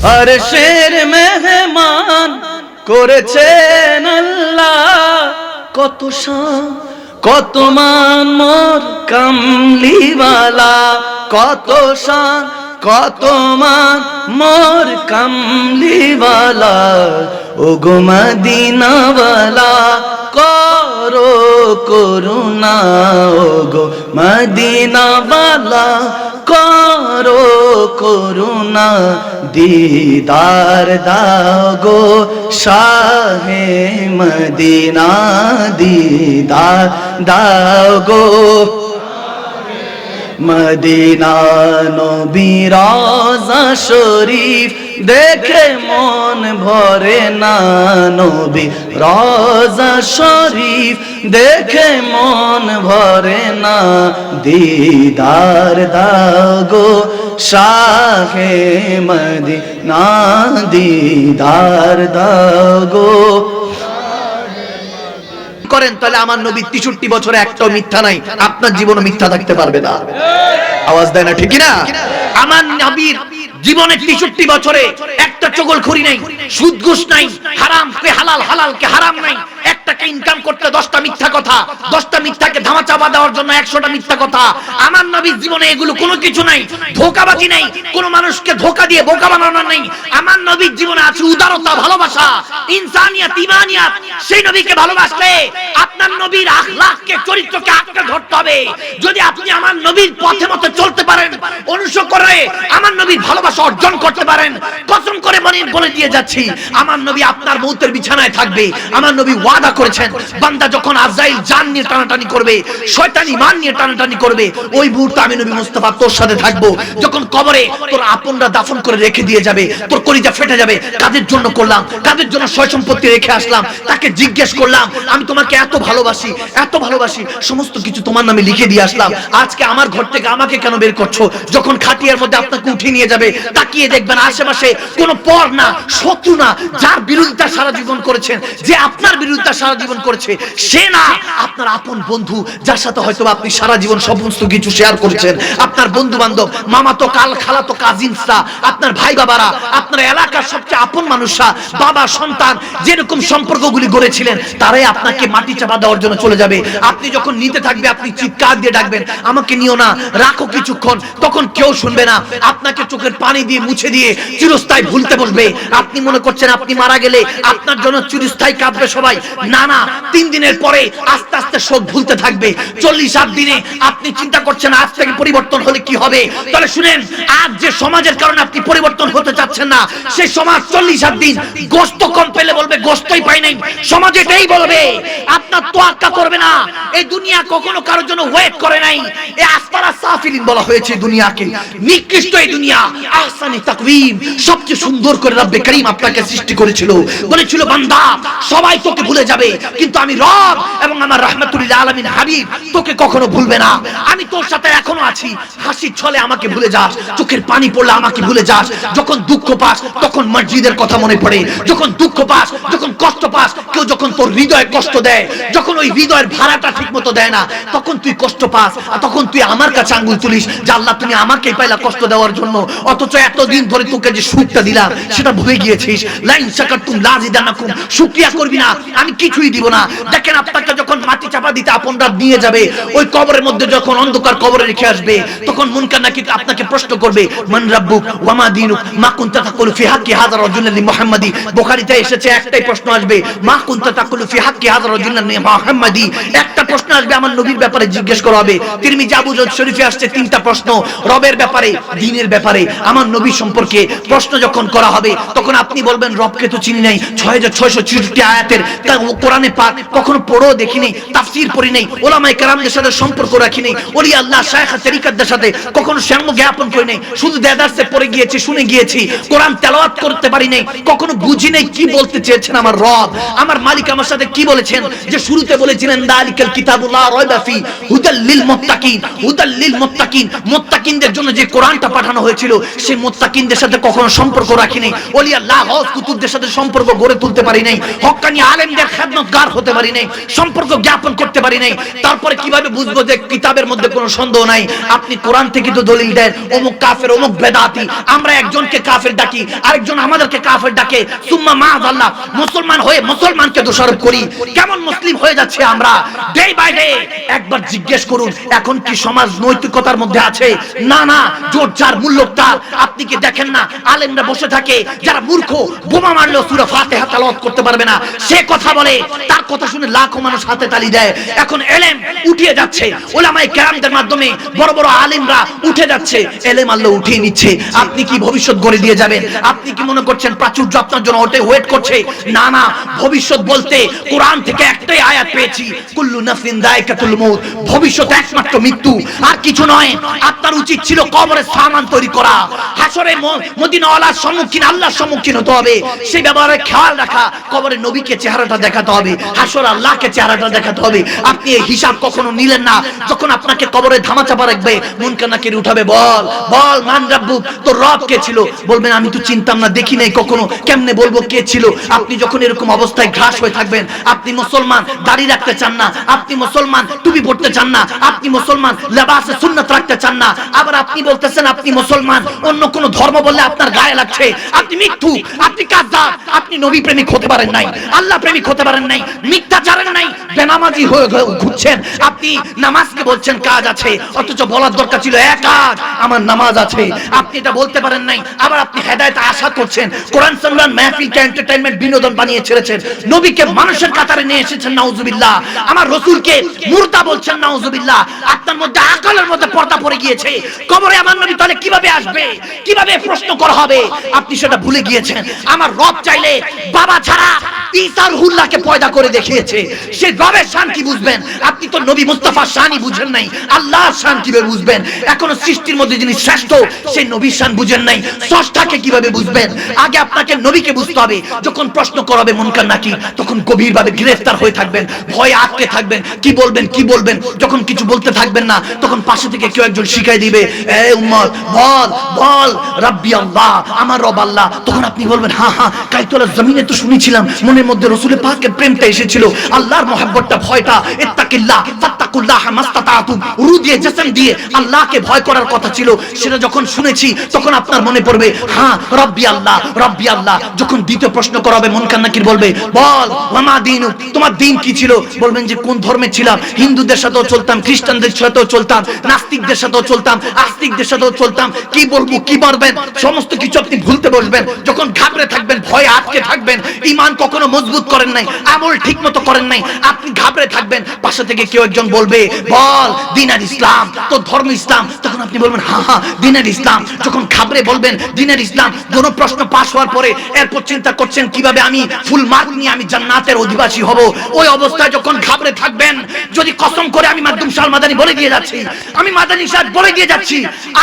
আরশের মেহমান করেছেন আল্লাহ, কত শান কত মান মোর কামলিওয়ালা, কত শান কত মান মোর কামলিওয়ালা, ও গো মদিনাওয়ালা করো করুণা, ও গো মদিনাওয়ালা করো করুণা, দিদার দাও গো শাহে মদিনা, দিদার দাও গো মদিনা। নবী রওজা শরীফ দেখে মন ভরে না, নবী রওজা শরীফ দেখে মন ভরে না, দিদার দাও গো শাহে মদিনা, দিদার দাও গো। করেন তাহলে আমার নবী 63 বছরে একটাও মিথ্যা নাই, আপনার জীবনে মিথ্যা থাকতে পারবে না। আওয়াজ দেয় না ঠিক না? আমার নবীর জীবনে 63 বছরে একটা চগলখড়ি নাই, সুদ ঘুষ নাই, হারাম কে হালাল হালাল কে হারাম নাই, এক টাকা ইনকাম করতে 10টা মিথ্যা কথা, 10টা মিথ্যাকে ধামাচাপা দেওয়ার জন্য 100টা মিথ্যা কথা। আমার নবীর জীবনে এগুলো কোনো কিছু নাই, ধোঁকাবাজি নাই, কোন মানুষকে ধোঁকা দিয়ে বোকা বানানো নাই। আমার নবীর জীবনে আছে উদারতা, ভালোবাসা, ইনসানিয়াত, ঈমানিয়াত। সেই নবীকে ভালোবাসলে আপনার নবীর আখলাককে, চরিত্রকে আঁকড়ে ধরতে হবে। যদি আপনি আমার নবীর পথে মতো চলতে পারেন, অনুসরণ করে আমার নবীর ভালোবাসা অর্জন করতে পারেন, কসম করে বলে দিয়ে যাচ্ছি আমার নবী আপনার মৌতের বিছানায় থাকবে। আমার নবী ওয়াদা করেছেন, বান্দা যখন আজরাইল জান নিয়ে টানাটানি করবে, শয়তান ঈমান নিয়ে টানাটানি করবে, ওই মুহূর্তে আমি নবী মুস্তাফা তোর সাথে থাকবো। যখন কবরে তোর আপনরা দাফন করে রেখে দিয়ে যাবে, তোর কলিজা ফেটে যাবে, কাদের জন্য করলাম, কাদের জন্য সয় সম্পত্তি রেখে আসলাম, তাকে জিজ্ঞেস করলাম, আমি তোমাকে এত ভালোবাসি, এত ভালোবাসি, সমস্ত কিছু তোমার নামে লিখে দিয়ে আসলাম, আজকে আমার ঘর থেকে আমাকে কেন বের করছো? যখন খাটিয়ার মধ্যে আপনাকে উঠিয়ে নিয়ে যাবে, তাকিয়ে দেখবেন আশেপাশে কোনো পর না, শত্রু না, যার বিরোধিতা সারা জীবন করেছেন, যে আপনার বিরোধিতা সারা জীবন করেছে, সে না, আপনার আপন বন্ধু, যার সাথে হয়তো আপনি সারা জীবন সমস্ত কিছু শেয়ার করেছেন, আপনার বন্ধু বান্ধব, মামাতো কাল খালাতো কাজিনসরা, আপনার ভাই বাবারা, আপনার এলাকার সবচেয়ে আপন মানুষরা, বাবা সন্তান, যেরকম সম্পর্কগুলি গড়েছিলেন, তারাই আপনাকে মাটি চাপা দেওয়ার জন্য চলে যাবে। আপনি যখন নিতে থাকবে, আপনি চিৎকার দিয়ে ডাকবেন, আমাকে নিও না, রাখো কিছুক্ষণ, তখন কেউ শুনবে না, আপনাকে চোখের পানি দিয়ে মুছে দিয়ে চিরস্থায়ী ভুলতে বসবে। আপনি মনে করছেন আপনি মারা গেলে আপনার জন্য চিরস্থায়ী কাঁদবে সবাই, না না, 3 দিনের পরে আস্তে আস্তে শোক ভুলতে থাকবে। 40 দিনে আপনি চিন্তা করছেন আজ থেকে পরিবর্তন হলে কি হবে। তাহলে শুনেন, আজ যে সমাজের কারণে আপনি পরিবর্তন হতে চাচ্ছেন না, সেই সমাজ 40 দিন গোশত কম পেলে বলবে গোশতই পাই নাই, সমাজ এটাই বলবে, আপনার তোয়াক্কা করবে না। এই দুনিয়া কখনো কারোর জন্য ওয়েট করে নাই। এই আসফারা সাফিলিন বলা হয়েছে দুনিয়াকে, নিকৃষ্ট এই দুনিয়া, আহসানি তাকওয়িম, সবচেয়ে সুন্দর করে রব্বে করিম আপনাকে সৃষ্টি করেছিল, বলেছিল বান্দা সবাই তোকে ভুলে যাবে, কিন্তু আমি রব এবং আমার রাহমাতুল আলামিন হাবিব তোকে কখনো ভুলবে না। আমি তোর সাথে এখনো আছি, হাসির ছলে আমাকে ভুলে যাস, চোখের পানি পড়লে আমাকে ভুলে যাস, যখন দুঃখ পাস তখন মসজিদের কথা মনে পড়ে, যখন দুঃখ পাস, যখন কষ্ট পাস, কেউ যখন তোর হৃদয়ে কষ্ট দেয়, যখন ওই হৃদয়ের ভাড়াটা ঠিক মতো দেয় না, তখন তুই কষ্ট পাস, আর তখন তুই আমার কাছে আঙ্গুল তুলিস যে আল্লাহ তুমি আমাকেই পাইলা কষ্ট দেওয়ার জন্য, অথচ এতদিন ধরে তোকে যে সুখটা দিলাম সেটা ভুলে গিয়েছিস। লাইন শাকারতুম লাযিদান্নাকুম, শুকরিয়া করবি না, আমি কিছুই দিব না। দেখেন আপনাকে যখন মাটি চাপা দিতে আপনরা নিয়ে যাবে, ওই কবরের মধ্যে যখন অন্ধকার কবরে রেখে আসবে, তখন মুনকার নাকির আপনাকে প্রশ্ন করবে, মান রাব্বুক ওয়া মা দীনুক মা কুনতা তাকুলু ফি হাক্কি হাযা রাজুলিন মুহাম্মাদি। বুখারীতে এসেছে একটাই প্রশ্ন আসবে, মা কুনতা তাকুলু ফি হাক্কি হাযা রাজুলিন মুহাম্মাদি, একটা প্রশ্ন আসবে আমার নবীর ব্যাপারে জিজ্ঞেস করা হবে। তিরমিজি আবু দাউদ শরীফে আসছে 3টা প্রশ্ন, রবের ব্যাপারে, দ্বীনের ব্যাপারে, আমার নবী সম্পর্কে প্রশ্ন যখন করা হবে, তখন আপনি বলবেন রবকে তো চিনি নাই, 6666 আয়াতের কোরআনে পাক কখনো পড়েও দেখিনি, তাফসীর পড়ি নাই, ওলামায়ে কেরামদের সাথে সম্পর্ক রাখি নাই, ওলি আল্লাহ শায়েখ তরিকাতদের সাথে কখনো সঙ্গ জ্ঞাপন করি নাই, শুধু দেদারসে পড়ে গিয়েছি, শুনে গিয়েছি, কোরআন তেলাওয়াত করতে পারি নাই, কখনো বুঝি নাই কি বলতে চেয়েছেন আমার রব, আমার মালিক আমার সাথে কি বলেছেন। যে শুরুতে বলেছিলেন দালিকাল কিতাবুল লা রাইবা ফি হুদাল লিল মুত্তাকিন, হুদাল লিল মুত্তাকিন, মুত্তাকিনদের জন্য যে কোরআনটা পাঠানো হয়েছিল, সেই মুত্তাকিনদের সাথে কখনো সম্পর্ক রাখি নাই, ওলি আল্লাহ হজ কুতুবদের সাথে সম্পর্ক গড়ে তুলতে পারি নাই, হক্কানি আলেমদের খেদমত খবরদার হতে পারি নাই, সম্পর্ক জ্ঞাপন করতে পারি নাই, তারপরে কিভাবে বুঝবো যে কিতাবের মধ্যে কোনো সন্দেহ নাই? আপনি কোরআন থেকে তো দলিল দেন অমুক কাফের অমুক বেদাতি, আমরা একজনকে কাফের ডাকি, আরেকজন আমাদেরকে কাফের ডাকে, সুম্মা মাআযাল্লাহ মুসলমান হয়ে মুসলমানকে দোষারোপ করি। কেমন মুসলিম হয়ে যাচ্ছে আমরা ডে বাই ডে? একবার জিজ্ঞেস করুন, এখন কি সমাজ নৈতিকতার মধ্যে আছে? না না, জোর যার মূল্য তার। আপনি কি দেখেন না আলেমরা বসে থাকে, যারা মূর্খ, বোমা মারলেও সূরা ফাতিহা তেলাওয়াত করতে পারবে না, সে কথা বলে, তার কথা শুনে লাখো মানুষ হাতে তালি দেয়। এখন এলেম উঠিয়ে যাচ্ছে, উলামায়ে কেরামদের মাধ্যমে বড় বড় আলেমরা উঠে যাচ্ছে, এলেম আল্লাহ উঠিয়ে নিচ্ছে। আপনি কি ভবিষ্যৎ গড়ে দিয়ে যাবেন? আপনি কি মনে করছেন প্রাচুর্য আপনার জন্য ওয়েট করছে? না না, ভবিষ্যৎ বলতে কোরআন থেকে একটাই আয়াত পেয়েছি, কুল্লু নাফসিন যায়কাতুল মউত, ভবিষ্যৎ একমাত্র মৃত্যু, আর কিছু নয়। আপনার উচিত ছিল কবরের সামান তৈরি করা, হাসরে মদিনাওয়ালার সম্মুখীন, আল্লাহর সম্মুখীন হতে হবে, সেই ব্যাপারে খেয়াল রাখা, কবরে নবীকে চেহারাটা দেখাতে হবে, হাসর আল্লাহকে চেহারাটা দেখাতে হবে। আপনি এই হিসাব কখনো নিলেন না। যখন আপনাকে কবরে ধামাচাপা রাখবে, মুনকার নাকির উঠাবে, বল বল মান রাব্বুক, তোর রব কে ছিল? বলবেন আমি তো চিনতাম না, দেখি নাই কখনো, কেমনে বলবো কে ছিল? আপনি যখন এরকম অবস্থায় ঘাস হয়ে থাকবেন, আপনি মুসলমান দাড়ি রাখতে চান না, আপনি মুসলমান টুপি পড়তে চান না, আপনি মুসলমান লেবাসে সুন্নাত রাখতে চান না, আবার আপনি বলতেছেন আপনি মুসলমান, অন্য কোন ধর্ম বললে আপনার গায়ে লাগছে, আপনি মিথ্যু, আপনি কাযযাব, আপনি নবী প্রেমিক হতে পারেন নাই, আল্লাহ প্রেমিক হতে পারেন নাই, মিথ্যাচারের নাই, বেনামাজি হয়ে ঘুরছেন। আপনি নামাজকে বলছেন কাজ আছে, অথচ বলার দরকার ছিল এক কাজ, আমার নামাজ আছে, আপনি এটা বলতে পারেন নাই। আবার আপনি হেদায়েত আশা করছেন, কোরআন সুন্নাহ মাহফিলকে এন্টারটেইনমেন্ট, বিনোদন বানিয়ে ছেড়েছেন, নবীকে মানুষের কাতারে নিয়ে এসেছেন, নাউজুবিল্লাহ, আমার রাসূলকে মুর্দা বলছেন, নাউজুবিল্লাহ। আপনার মধ্যে আকলের মধ্যে পর্দা পড়ে গিয়েছে। কবরে আমার নবী তাহলে কিভাবে আসবে, কিভাবে প্রশ্ন করা হবে? আপনি সেটা ভুলে গিয়েছেন। আমার রব চাইলে বাবা ছাড়া ঈসা রুহুল্লাহকে পয়দা করে দেখিয়েছে, সেই রবের শান কি বুঝবেন? আপনি তো নবী মুস্তাফার শানই বুঝেন নাই, আল্লাহর শান কিভাবে বুঝবেন? এখনো সৃষ্টির মধ্যে যিনি শ্রেষ্ঠ সেই নবীর শান বুঝেন নাই, স্রষ্টাকে কিভাবে বুঝবেন? আগে আপনাকে নবীকে বুঝতে হবে। যখন প্রশ্ন করাবে মুনকার নাকির, তখন গভীরভাবে গ্রেফতার হয়ে থাকবেন, ভয়ে আটকে থাকবেন, কি বলবেন কি বলবেন। যখন কিছু বলতে থাকবেন না, তখন পাশে থেকে কেউ একজন শিখাই দিবে, এ উম্মত বল বল রাব্বি আল্লাহ, আমার রব আল্লাহ। তখন আপনি বলবেন হ্যাঁ হ্যাঁ, কাইতলার জমিনে তো শুনেছিলাম, মনের মধ্যে রাসূলের পাকের প্রেমটা এসেছিল, আল্লাহর মহব্বতটা, ভয়টা, ইত্তাকিল্লাহ ফাত্তাকুল্লাহ মাস্তাতাতুম, রু দিয়ে জিসম দিয়ে আল্লাহকে ভয় করার কথা ছিল, সেটা যখন শুনেছি তখন আপনার মনে পড়বে হ্যাঁ রব্বি আল্লাহ রব্বি আল্লাহ। যখন দ্বিতীয় প্রশ্ন করা হবে, মুনকার নাকির বলবে বল ওয়ামা দীনুক, তোমার দিন কি ছিল? বলবেন যে কোন ধর্মে ছিলাম, হিন্দুদের সাথেও চলতাম, খ্রিস্টানদের সাথেও চলতাম, নাস্তিকদের সাথেও চলতাম, আস্তিকদের সাথেও চলতাম, কি বলবো কি পারবেন, সমস্ত কিছু আপনি ভুলতে বসবেন। যখন ঘাবড়ে থাকবেন, ভয়ে আটকে থাকবেন, ঈমান কখনো মজবুত করেন নাই, আমল ঠিকমতো করেন নাই, আপনি ঘাবড়ে থাকবেন, পাশে থেকে কেউ একজন বলবে বল দ্বীন আর ইসলাম, তোর ধর্ম ইসলাম। তখন আপনি বলবেন হ্যাঁ হ্যাঁ দ্বীন আর ইসলাম। যখন ঘাবড়ে বলবেন দ্বীন আর ইসলাম, কোনো প্রশ্ন পাস হওয়ার পরে এরপর চিন্তা করছেন কিভাবে আমি ফুল মার্ক নিয়ে আমি জান্নাতের অধিবাসী হব, ওই অবস্থায় যখন ঘাবড়ে থাকবেন, যদি কসম করে আমি মাকদুম শাহ মাদানী বলে দিয়ে যাচ্ছি, আমি মাদানী সাহেব বলে দিয়ে যাচ্ছি,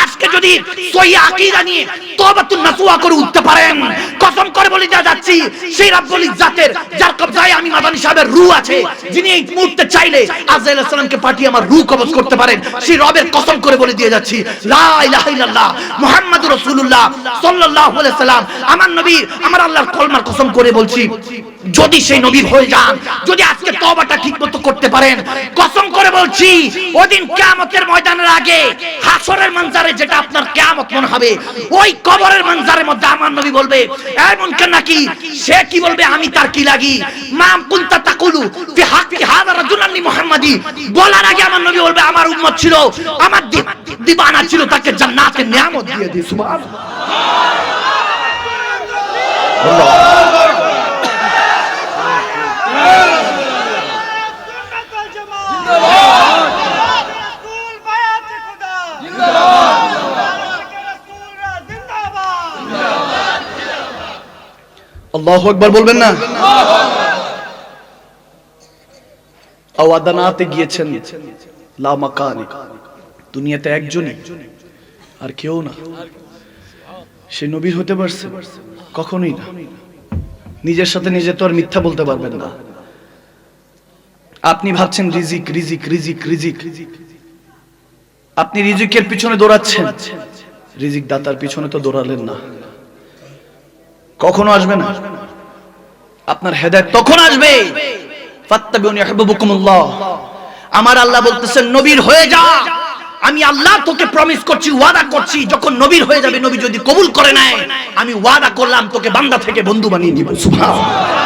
আজকে যদি সহিহ আকীদা নিয়ে তওবাতুন নাসুহা করে উঠতে পারেন, কসম করে বলে দিয়ে যাচ্ছি, সেই রাব্বুল ইজ্জাতের যার কবজায় আমি মাদানী সাহেবের রূহ আছে, যিনি এই মুহূর্তে চাইলে আজরাইল আলাইহিস সালামকে পাঠিয়ে আমার রূহ কবজ করতে পারেন, সেই রবের কসম করে বলে দিয়ে যাচ্ছি, লা ইলাহা ইল্লাল্লাহ মুহাম্মাদুর রাসূলুল্লাহ সাল্লাল্লাহু আলাইহি সাল্লাম আমার নবী, আমার আল্লাহর কলমার কসম করে বলছি, যদি সেই নবী হয়ে যান, যদি আজকে তওবাটা ঠিকমতো করতে পারেন, কসম করে বলছি ওদিন কিয়ামতের ময়দানের আগে হাসরের মঞ্জারে যেটা আপনার কিয়ামত মনে হবে, ওই কবরের মঞ্জারের মধ্যে আমার নবী বলবে এই মুনকার নাকির, সে কি বলবে আমি তার কি লাগি, মাম কুনতা তাকুলু ফি হাক্কি হাযা রাজুলানি মুহাম্মাদি, বলার আগে আমার নবী বলবে আমার উম্মত ছিল, আমার দিবানা ছিল, তাকে জান্নাতের নিয়ামত দিয়ে দিই। সুবহানাল্লাহ। আল্লাহু আকবার বলবেন না? আওয়াদানাতে গিয়েছেন লা মাকানি, দুনিয়াতে একজনই আর কেউ না, সে নবী হতে পারছে? কখনোই না। নিজের সাথে নিজে তো আর মিথ্যা বলতে পারবেন না। আপনি ভাবছেন রিজিক রিজিক রিজিক রিজিক, আপনি রিজিকের পিছনে দৌড়াচ্ছেন, রিজিক দাতার পিছনে তো দৌড়ালেন না, কখনো আসবে না। আপনার হেদায়েত তখন আসবে ফাত্তাবিউনি ইউহিব্বুকুমুল্লাহ। আমার আল্লাহ বলতেছেন নবীর হয়ে যা, আমি আল্লাহ তোকে প্রমিস করছি, ওয়াদা করছি, যখন নবীর হয়ে যাবে, নবী যদি কবুল করে নেয়, আমি ওয়াদা করলাম তোকে বান্দা থেকে বন্ধু বানিয়ে দিব। সুবহানাল্লাহ।